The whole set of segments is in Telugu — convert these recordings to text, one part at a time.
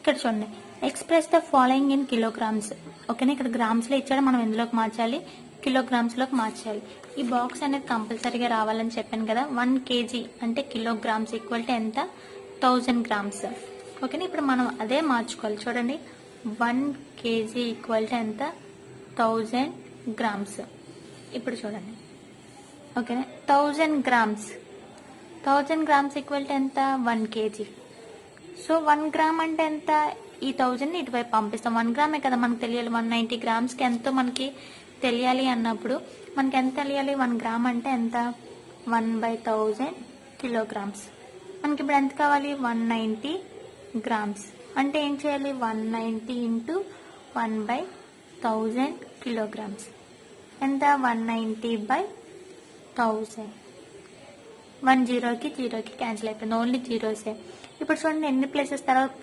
ఇక్కడ చూడండి, express the following in kilograms. ఓకేనా, ఇక్కడ గ్రామ్స్లో ఇచ్చాడు, మనం ఎందులోకి మార్చాలి, కిలోగ్రామ్స్లోకి మార్చాలి. ఈ బాక్స్ అనేది కంపల్సరీగా రావాలని చెప్పాను కదా. 1 kg అంటే కిలోగ్రామ్స్ ఈక్వల్ టు ఎంత, 1000 grams. ఓకేనా, ఇప్పుడు మనం అదే మార్చుకోవాలి. చూడండి, 1 kg ఈక్వల్ టు ఎంత, 1000 grams. ఇప్పుడు చూడండి, ఓకేనా, 1000 grams. 1000 grams ఈక్వల్ టు ఎంత, 1 kg. సో 1 gram అంటే ఎంత, ఈ 1000 ఇటువైపు పంపిస్తాం. 1 గ్రామే కదా మనకు తెలియాలి. 190 grams ఎంతో మనకి తెలియాలి అన్నప్పుడు మనకి ఎంత తెలియాలి, 1 gram అంటే ఎంత, 1/1000 kilograms. మనకి ఇప్పుడు ఎంత కావాలి, 190 grams. అంటే ఏం చేయాలి, 190 ఇంటూ 1/1000 kilograms. ఎంత, 190/1000. 1 జీరోకి క్యాన్సిల్ అయిపోయింది, ఓన్లీ జీరోసే. ఇప్పుడు చూడండి ఎన్ని ప్లేసెస్ తర్వాత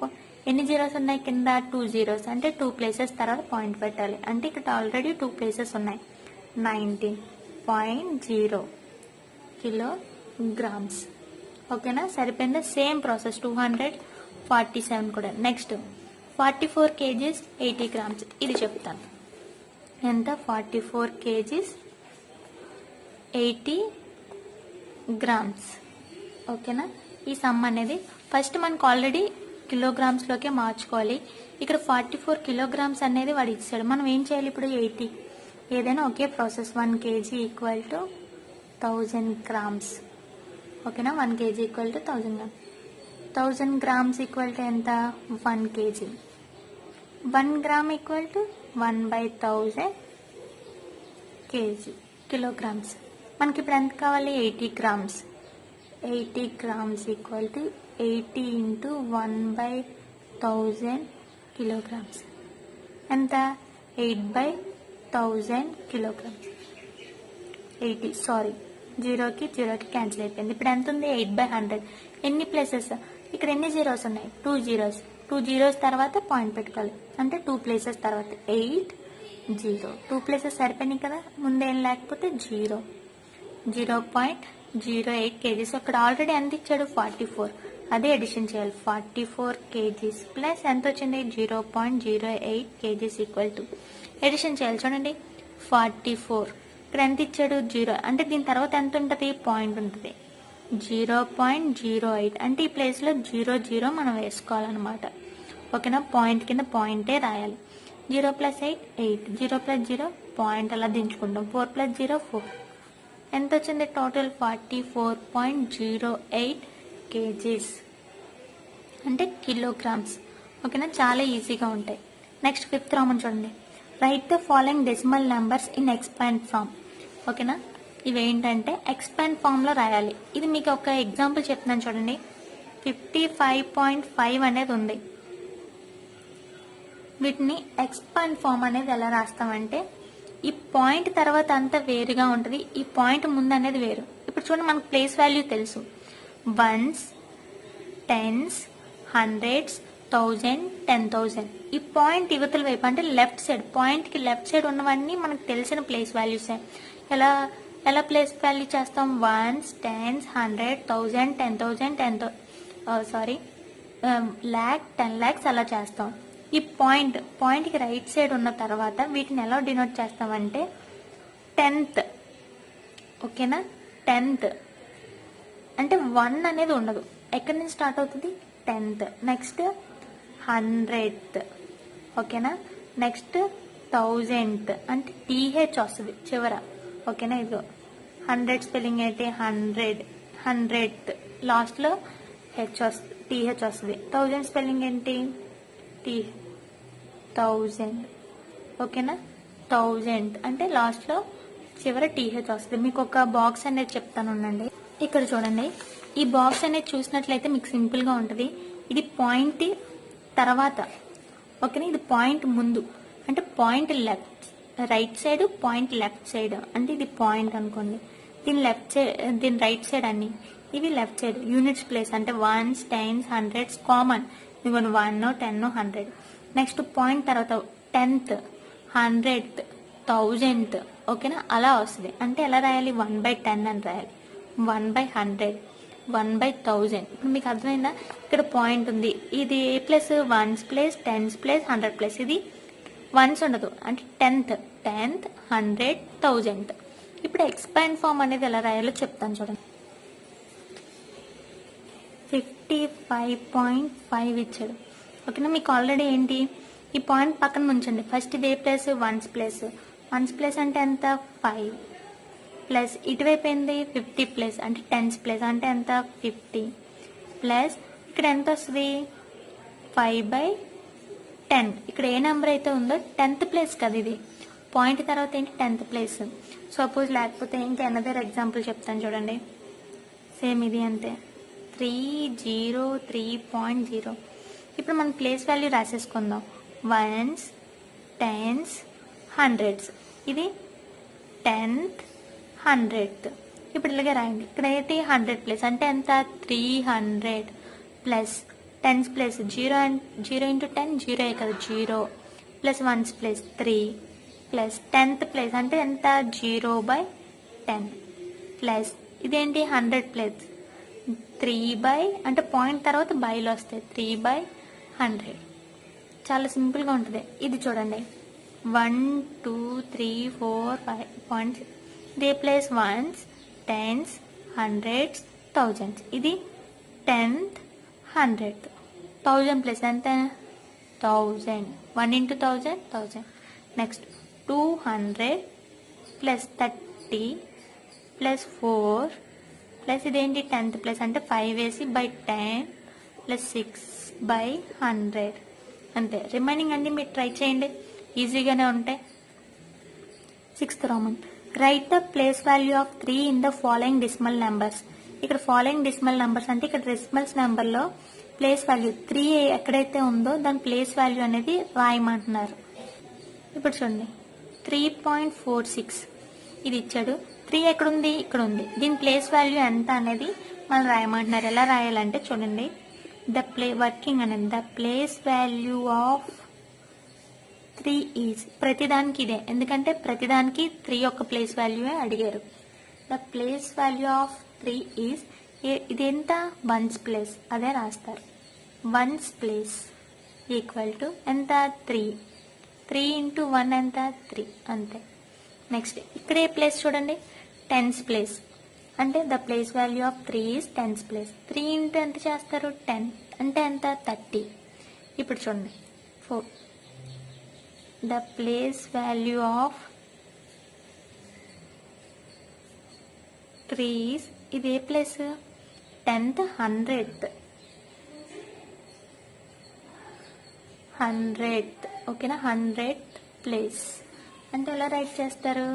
ఎన్ని జీరోస్ ఉన్నాయి, కింద 2 zeros, అంటే 2 places తర్వాత పాయింట్ పెట్టాలి. అంటే ఇక్కడ ఆల్రెడీ 2 places ఉన్నాయి. 19.0 kilograms. ఓకేనా, సరిపోయిందా. సేమ్ ప్రాసెస్ 247 కూడా. Next 44 kgs 80 grams. ఇది చెప్తాను ఎంత, 44 kgs 80 grams. ఓకేనా, ఈ సమ్ అనేది ఫస్ట్ మనకు ఆల్రెడీ కిలోగ్రామ్స్లోకే మార్చుకోవాలి. ఇక్కడ 44 kilograms అనేది వాడు ఇచ్చాడు. మనం ఏం చేయాలి ఇప్పుడు, 80. ఏదైనా ఒకే process. 1 kg equal to 1000 grams. ఓకేనా, 1 kg equal to 1000 grams. 1000 grams equal to ఎంత, 1 kg. 1 gram equal to 1/1000 kg kilograms. మనకి ఇప్పుడు ఎంత కావాలి, 80 grams. 80 grams equal to 80 into 1/1000 kilograms. ఎంత, 8/1000 kilograms. 80, సారీ, జీరోకి క్యాన్సిల్ అయిపోయింది. ఇప్పుడు ఎంత ఉంది, 8/100. ఎన్ని ప్లేసెస్, ఇక్కడ ఎన్ని జీరోస్ ఉన్నాయి, 2 zeros. 2 zeros తర్వాత పాయింట్ పెట్టుకోవాలి. అంటే 2 places తర్వాత 8 0. 2 places సరిపోయినాయి కదా, ముందేం లేకపోతే 0.08 kgs. అక్కడ ఆల్రెడీ ఎంత ఇచ్చాడు, 44. అదే అడిషన్ చేయాలి. 44 kgs ప్లస్ ఎంత వచ్చింది, 0.08 kgs ఈక్వల్ టు అడిషన్ చేయాలి. చూడండి, 44 ఇక్కడ ఎంత ఇచ్చాడు, 0. అంటే దీని తర్వాత ఎంత ఉంటుంది, పాయింట్ ఉంటుంది. 0.08 అంటే ఈ ప్లేస్లో 00 మనం వేసుకోవాలన్నమాట. ఓకేనా, పాయింట్ కింద పాయింటే రాయాలి. 0 + 8 8, 0 + 0 పాయింట్ అలా దించుకుంటాం. 4 + 0 4. ఎంత వచ్చింది, టోటల్ 44.08 kgs అంటే కిలోగ్రామ్స్. ఓకేనా, చాలా ఈజీగా ఉంటాయి. నెక్స్ట్ 5th రామన్ చూడండి, write the following decimal numbers in expand form. ఓకేనా, ఇవేంటంటే ఎక్స్పాండ్ ఫామ్లో రాయాలి. ఇది మీకు ఒక ఎగ్జాంపుల్ చెప్తున్నాను చూడండి. 55.5 అనేది ఉంది. వీటిని ఎక్స్పాండ్ ఫామ్ అనేది ఎలా రాస్తామంటే, ఈ పాయింట్ తర్వాత అంతా వేరుగా ఉంటుంది, ఈ పాయింట్ ముందు అనేది వేరు. ఇప్పుడు చూడండి, మనకు ప్లేస్ వాల్యూ తెలుసు. 1s, 10s, 100s, 1000, 10,000. ఈ పాయింట్ యువతల వైపు అంటే లెఫ్ట్ సైడ్, పాయింట్కి లెఫ్ట్ సైడ్ ఉన్నవన్నీ మనకు తెలిసిన ప్లేస్ వాల్యూసే. ఎలా ప్లేస్ వాల్యూ చేస్తాం, 1s, 10s, 100, 1000, 10,000, 10,000 lakh, 10 lakhs అలా చేస్తాం. ఈ పాయింట్కి రైట్ సైడ్ ఉన్న తర్వాత వీటిని ఎలా డినోట్ చేస్తామంటే 10th. ఓకేనా, 10th అంటే 1 అనేది ఉండదు. ఎక్కడి నుంచి స్టార్ట్ అవుతుంది, 10th. Next 100th. ఓకేనా, నెక్స్ట్ 1000th అంటే TH వస్తుంది చివర. ఓకేనా, ఇదిగో 100 స్పెల్లింగ్ అయితే 100th, లాస్ట్లో TH వస్తుంది. 1000 స్పెల్లింగ్ ఏంటి, 1000. ఓకేనా, 1000th అంటే లాస్ట్లో చివర TH వస్తుంది. మీకు ఒక బాక్స్ అనేది చెప్తాను ఉండండి. ఇక్కడ చూడండి, ఈ బాక్స్ అనేది చూసినట్లయితే మీకు సింపుల్గా ఉంటుంది. ఇది పాయింట్ తర్వాత. ఓకేనా, ఇది పాయింట్ ముందు అంటే point right side, point left side. అంటే ఇది పాయింట్ అనుకోండి, దీని లెఫ్ట్ సైడ్, దీని రైట్ సైడ్ అన్ని ఇవి లెఫ్ట్ సైడ్. యూనిట్స్ ప్లేస్ అంటే 1s, 10s, 100s కామన్. ఇదిగోండి 1, 10, 100. నెక్స్ట్ పాయింట్ తర్వాత 10th, 100th, 1000th. ఓకేనా, అలా వస్తుంది. అంటే ఎలా రాయాలి, 1/10 అని రాయాలి, 1/100. 1/1000. ఇప్పుడు మీకు అర్థమైందా? ఇక్కడ పాయింట్ ఉంది, ఇది ఏ place, ones place, tens place, 100 place. ఇది వన్స్ ఉండదు, అంటే టెన్త్, 100, 1000. ఇప్పుడు ఎక్స్పాండ్ ఫామ్ అనేది ఎలా రాయాలో చెప్తాను చూడండి. 55.5 ఇచ్చాడు. ఓకేనా, మీకు ఆల్రెడీ ఏంటి ఈ పాయింట్ పక్కన ఉంచండి. ఫస్ట్ ఇది ఏ place, ones place. Ones place అంటే ఎంత, 5 ప్లస్ ఇటువైపు ఏంది 50 ప్లేస్ అంటే టెన్స్ ప్లేస్ అంటే ఎంత, 50 ప్లస్ ఇక్కడ ఎంత వస్తుంది, 5/10. ఇక్కడ ఏ నెంబర్ అయితే ఉందో 10th ప్లేస్ కదా ఇది. పాయింట్ తర్వాత ఏంటి 10th ప్లేస్. సపోజ్ లేకపోతే ఇంకా అనదర్ ఎగ్జాంపుల్ చెప్తాను చూడండి. సేమ్ ఇది అంతే, 303.0. ఇప్పుడు మనం ప్లేస్ వాల్యూ రాసేసుకుందాం. Ones, tens, hundreds. ఇది 10th, 100th. ఇప్పుడు ఇలాగే రాయండి. ఇక్కడ ఏంటి 100 ప్లేస్ అంటే ఎంత, 300 ప్లస్ టెన్స్ ప్లేస్ 0 ఇంటూ 10 0 కదా, 0 plus ones place 3 plus 10th place అంటే ఎంత, 0/10 ప్లస్ ఇదేంటి 100 ప్లేస్ 3 అంటే పాయింట్ తర్వాత బైలో వస్తాయి, 3/100. చాలా సింపుల్గా ఉంటుంది. ఇది చూడండి, 1 2 3 4 5 పాయింట్స్. ఇదే place ones, tens, hundreds, thousands. ఇది 10th, 100th. 1000 ప్లేస్ ఎంత, 1000. 1 into 1000 1000. Next 200 plus 30 plus 4 plus ఇదేంటి 10th ప్లేస్ అంటే 5 వేసి /10 ప్లస్ 6/100. అంతే. రిమైనింగ్ అన్ని మీరు ట్రై చేయండి, ఈజీగానే ఉంటాయి. 6th Roman, right the place value of 3 in the following decimal numbers. ఇక్కడ ఫాలోయింగ్ డెసిమల్ నెంబర్స్ అంటే ఇక్కడ డెసిమల్స్ నెంబర్లో ప్లేస్ వాల్యూ 3 ఎక్కడైతే ఉందో దాని ప్లేస్ వాల్యూ అనేది రాయమంటున్నారు. ఇప్పుడు చూడండి, 3.46 ఇది ఇచ్చాడు. 3 ఎక్కడుంది, ఇక్కడ ఉంది. దీని ప్లేస్ వాల్యూ ఎంత అనేది మనం రాయమంటున్నారు. ఎలా రాయాలంటే చూడండి, వర్కింగ్ అనేది the place value of 3 is, ప్రతిదానికి ఇదే, ఎందుకంటే ప్రతిదానికి 3 యొక్క ప్లేస్ వాల్యూ అడిగారు. The place value of 3 is, ఇది ఎంత, వన్స్ ప్లేస్, అదే రాస్తారు. వన్స్ ప్లేస్ ఈక్వల్ టు ఎంత, 3 ఇంటూ 1 ఎంత, 3 అంతే. నెక్స్ట్ ఇక్కడ ఏ ప్లేస్ చూడండి, టెన్స్ ప్లేస్ అంటే the place value of 3 is tens place. 3 into ఎంత చేస్తారు, 10 అంటే ఎంత, 30. ఇప్పుడు చూడండి 4, the place value of 3 is, ఇది ఏ ప్లేస్, 10th, 100th. ఓకేనా, 100th ప్లేస్ అంటే ఎలా రైట్ చేస్తారు,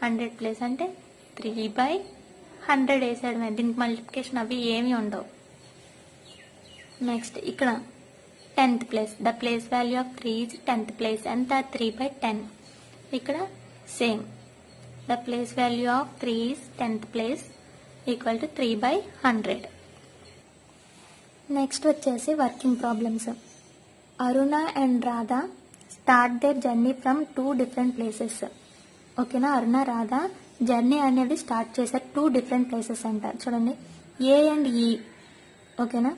100 ప్లేస్ అంటే 3/100 వేసాడు. దీనికి మల్టిప్లికేషన్ అవి ఏమి ఉండవు. నెక్స్ట్ ఇక్కడ 10th place, the place value of 3 is 10th place ఎంత, 3/10. ఇక్కడ same, the place value of 3 is 10th place equal to 3/100. Next వచ్చేసి working problems. Aruna and Radha start their journey from 2 different places. ఓకేనా, అరుణ రాధా జర్నీ అనేది స్టార్ట్ చేశారు 2 డిఫరెంట్ ప్లేసెస్ అంటారు. చూడండి, ఏ అండ్ ఈ. ఓకేనా,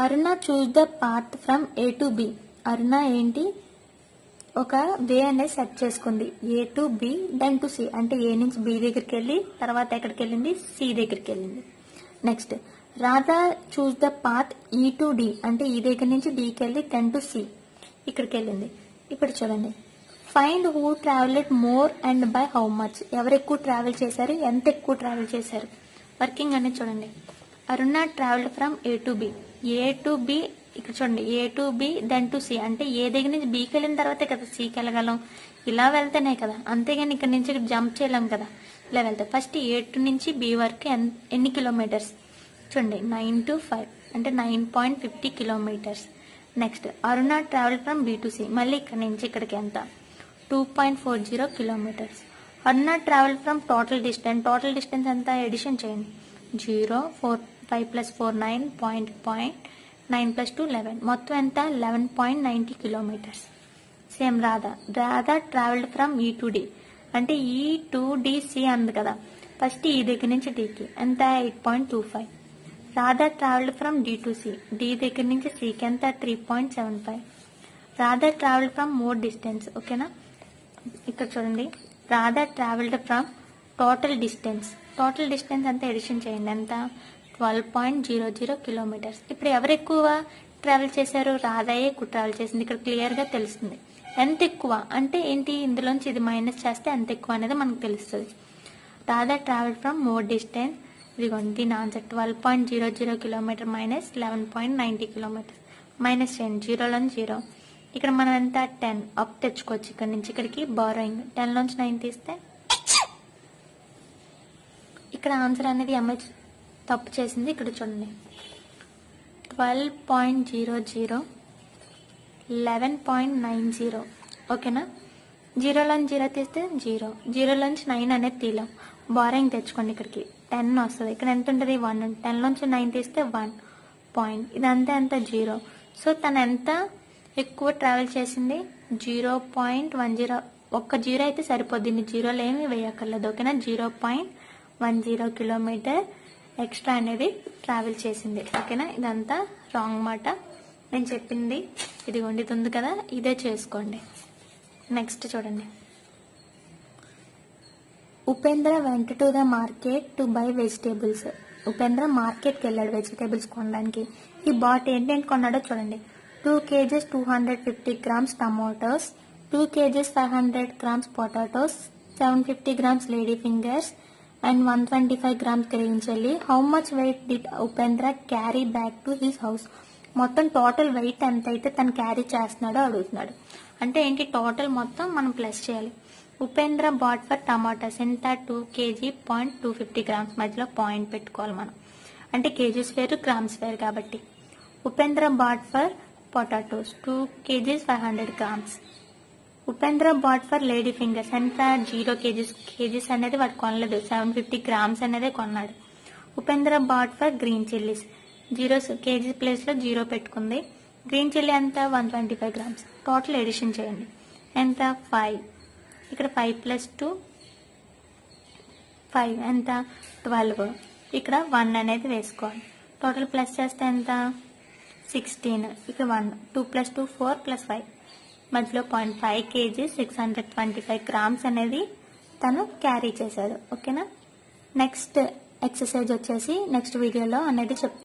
Aruna choose the path from A to B. Aruna ఏంటి, ఒక వే అనేది సెట్ చేసుకుంది, A to B then to C, అంటే ఏ నుంచి బి దగ్గరికి వెళ్ళి తర్వాత ఎక్కడికి వెళ్ళింది, సి దగ్గరికి వెళ్ళింది. Next Radha choose the path ఈ టు డి, అంటే ఈ దగ్గర నుంచి డికి వెళ్ళి దెన్ టు సి, ఇక్కడికి వెళ్ళింది. ఇప్పుడు చూడండి, find who travelled more and by how much. ఎవరు ఎక్కువ ట్రావెల్ చేశారు, ఎంత ఎక్కువ ట్రావెల్ చేశారు. వర్కింగ్ అనేది చూడండి, Aruna travelled from A to B. A to B, ఇక్కడ చూడండి, A to B then to C, అంటే ఏ దగ్గర నుంచి బికి వెళ్ళిన తర్వాతే కదా సికి వెళ్ళగలం. ఇలా వెళ్తేనే కదా, అంతేగాని ఇక్కడ నుంచి ఇక్కడ జంప్ చేయలేం కదా. ఇలా వెళ్తే ఫస్ట్ ఏ టు నుంచి బి వరకు ఎన్ని కిలోమీటర్స్ చూడండి, 9 to 5 అంటే 9.50 kilometres. Next Aruna travel from B to C, మళ్ళీ ఇక్కడ నుంచి ఇక్కడికి ఎంత, 2.40 kilometres. Aruna travel from total distance ఎంత, ఎడిషన్ చేయండి, 0 4 5 + 4 9 9 + 2 11, మొత్తం ఎంత, 11.90 kilometres. Same Radha travelled from ఈ టు డి, అంటే ఈ టు డి సి అంది కదా, ఫస్ట్ ఈ దగ్గర నుంచి డికి ఎంత, 8.25. Radha travelled from D to C, D దగ్గర నుంచి సికి ఎంత 3.75. Radha travelled from more distance. ఓకేనా, ఇక్కడ చూడండి, Radha travelled from total distance అంతా ఎడిషన్ చేయండి. ఎంత 12.00 కిలోమీటర్స్. ఇప్పుడు ఎవరు ఎక్కువ ట్రావెల్ చేశారు? రాధాయే ఎక్కువ ట్రావెల్ చేసింది. ఇక్కడ క్లియర్గా తెలుస్తుంది. ఎంత ఎక్కువ అంటే ఏంటి, ఇందులోంచి ఇది మైనస్ చేస్తే ఎంత ఎక్కువ అనేది మనకు తెలుస్తుంది. Radha travel from more distance, ఇదిగోండి దీని answer 12.00 kilometre minus 11.90 kilometres. Minus చేయండి, 0 0. ఇక్కడ మనం ఎంత 10 అప్ తెచ్చుకోవచ్చు. ఇక్కడ నుంచి ఇక్కడికి బారోయింగ్, 10 నుంచి 9 తీస్తే ఇక్కడ ఆన్సర్ అనేది ఎంఐ తప్పు చేసింది. ఇక్కడ చూడండి 12.00 11.90. ఓకేనా, 0 నుంచి 0 తీస్తే 0, 0 నుంచి 9 అనేది తీలాం. బారోయింగ్ తెచ్చుకోండి, ఇక్కడికి 10 వస్తుంది. ఇక్కడ ఎంత ఉంటుంది 1, 10 నుంచి 9 తీస్తే 1 పాయింట్, ఇదంతా ఎంత 0. సో తను ఎంత ఎక్కువ ట్రావెల్ చేసింది 0.10. ఒక్క 0 అయితే సరిపోద్ది, ఇన్ని 0 ఏమి వేయక్కర్లేదు. ఓకేనా, 0.10 కిలోమీటర్ ఎక్స్ట్రా అనేది ట్రావెల్ చేసింది. ఓకేనా, ఇదంతా రాంగ్ మాట. నేను చెప్పింది ఇదిగోండి, ఇది ఉంది కదా, ఇదే చేసుకోండి. నెక్స్ట్ చూడండి, Upendra went to the market to buy vegetables. Upendra మార్కెట్కి వెళ్ళాడు వెజిటేబుల్స్ కొనడానికి. ఈ బాట్ ఏంటంటే కొన్నాడో చూడండి. 2 kgs 250 grams tomatoes, 2 kgs 500 grams potatoes, 750 grams lady fingers and 125 grams green chili. How much weight did Upendra carry back to his house? మొత్తం టోటల్ వెయిట్ ఎంత అయితే తను క్యారీ చేస్తున్నాడో అడుగుతున్నాడు. అంటే ఏంటి, టోటల్ మొత్తం మనం ప్లస్ చేయాలి. ఉపేంద్ర బాట్ ఫర్ టమాటాస్ ఎంత 2 kg 250 grams, మధ్యలో పాయింట్ పెట్టుకోవాలి మనం. అంటే కేజీస్ వేరు గ్రామ్స్ వేరు కాబట్టి. Upendra bought for potatoes 2 kgs 500 grams. Upendra bought for lady fingers ఎంత 0 kgs. కేజీస్ అనేది వాడు కొనలేదు, 750 grams అనేది కొన్నాడు. Upendra bought for green chillies 0 kg ప్లేస్లో 0 పెట్టుకుంది. గ్రీన్ చిల్లీ ఎంత 125 grams. టోటల్ ఎడిషన్ చేయండి, ఎంత 5. ఇక్కడ 5 + 2 5 ఎంత 12. ఇక్కడ 1 అనేది వేసుకోవాలి. టోటల్ ప్లస్ చేస్తే ఎంత 16. ఇక్కడ 1, 2 + 2 4 + 5, మధ్యలో 0.5 kg 625 grams అనేది తను క్యారీ చేశాడు. ఓకేనా, నెక్స్ట్ ఎక్సర్సైజ్ వచ్చేసి నెక్స్ట్ వీడియోలో అనేది చెప్తాను.